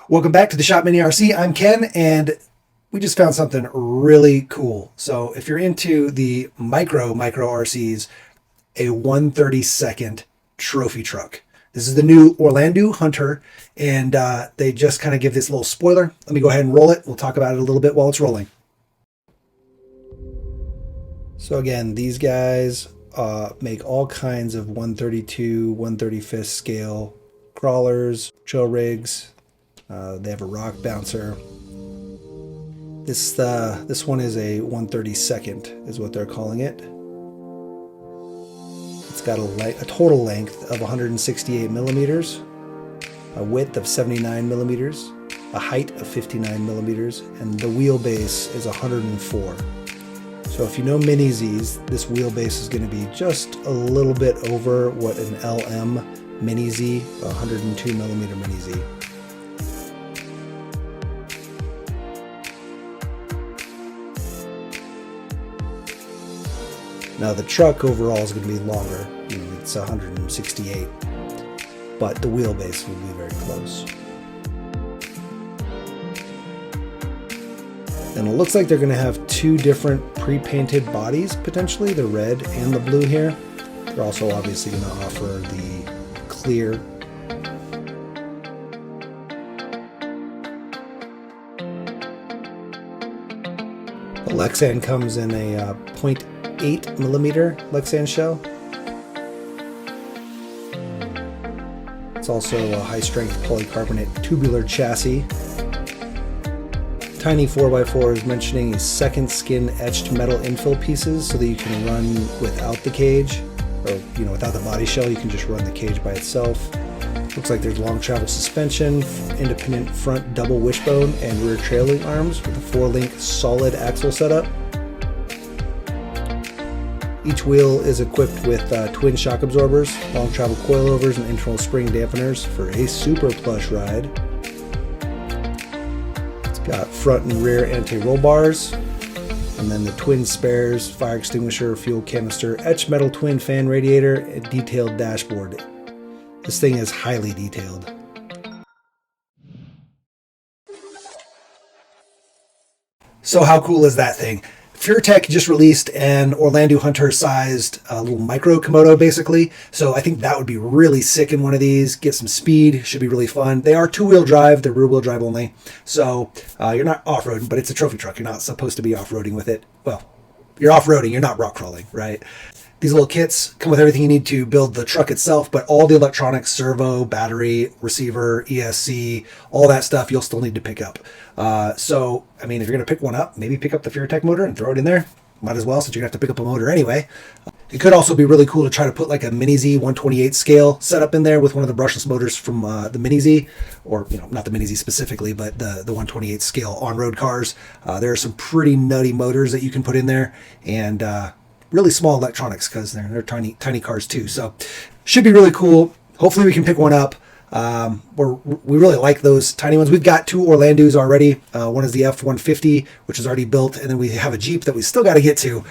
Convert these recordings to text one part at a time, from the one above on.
Welcome back to the Shop Mini RC. I'm Ken, and we just found something really cool. So if you're into the micro RCs, a 1/32nd trophy truck. This is the new Orlandoo Hunter, and they just kind of give this little spoiler. Let me go ahead and roll it. We'll talk about it a little bit while it's rolling. So again, these guys make all kinds of 132, 1/35th scale crawlers, trail rigs. They have a rock bouncer. This one is a 1/32nd, is what they're calling it. It's got a total length of 168 millimeters, a width of 79 millimeters, a height of 59 millimeters, and the wheelbase is 104. So if you know Mini Zs, this wheelbase is going to be just a little bit over what an LM Mini Z, 102 millimeter Mini Z. Now the truck overall is going to be longer, it's 168, but the wheelbase will be very close. And it looks like they're going to have two different pre-painted bodies, potentially, the red and the blue here. They're also obviously going to offer the clear. The Lexan comes in a 0.8 millimeter Lexan shell. It's also a high-strength polycarbonate tubular chassis. Tiny 4x4 is mentioning second skin etched metal infill pieces so that you can run without the cage, or without the body shell. You can just run the cage by itself. Looks like there's long travel suspension, independent front double wishbone, and rear trailing arms with a 4-link solid axle setup. Each wheel is equipped with twin shock absorbers, long travel coilovers, and internal spring dampeners for a super plush ride. It's got front and rear anti-roll bars, and then the twin spares, fire extinguisher, fuel canister, etched metal twin fan radiator, and detailed dashboard. This thing is highly detailed. So how cool is that thing? PureTech just released an Orlandoo Hunter sized little micro Komodo basically. So I think that would be really sick in one of these. Get some speed, should be really fun. They are 2-wheel drive, they're rear wheel drive only. So you're not off-roading, but it's a trophy truck. You're not supposed to be off-roading with it. Well, you're off-roading, you're not rock crawling, right? These little kits come with everything you need to build the truck itself, but all the electronics, servo, battery, receiver, ESC, all that stuff you'll still need to pick up. So, I mean, if you're going to pick one up, maybe pick up the PureTech motor and throw it in there. Might as well, since you're going to have to pick up a motor anyway. It could also be really cool to try to put like a Mini Z 1/28 scale setup in there with one of the brushless motors from the Mini Z, or not the Mini Z specifically, but the 1/28 scale on-road cars. There are some pretty nutty motors that you can put in there, and really small electronics because they're tiny cars too. So should be really cool. Hopefully we can pick one up. We really like those tiny ones. We've got two Orlandoos already. One is the F-150, which is already built, and then we have a Jeep that we still got to get to.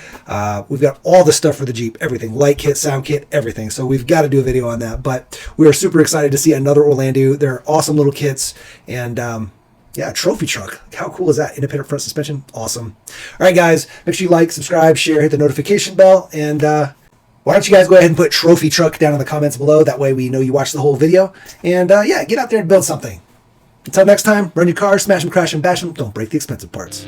We've got all the stuff for the Jeep, everything, light kit, sound kit, everything. So we've got to do a video on that. But we are super excited to see another Orlandoo. They're awesome little kits, and yeah, trophy truck. How cool is that? Independent front suspension. Awesome. All right, guys, make sure you like, subscribe, share, hit the notification bell, and why don't you guys go ahead and put trophy truck down in the comments below. That way we know you watched the whole video. And yeah, get out there and build something. Until next time, run your car, smash them, crash them, bash them. Don't break the expensive parts.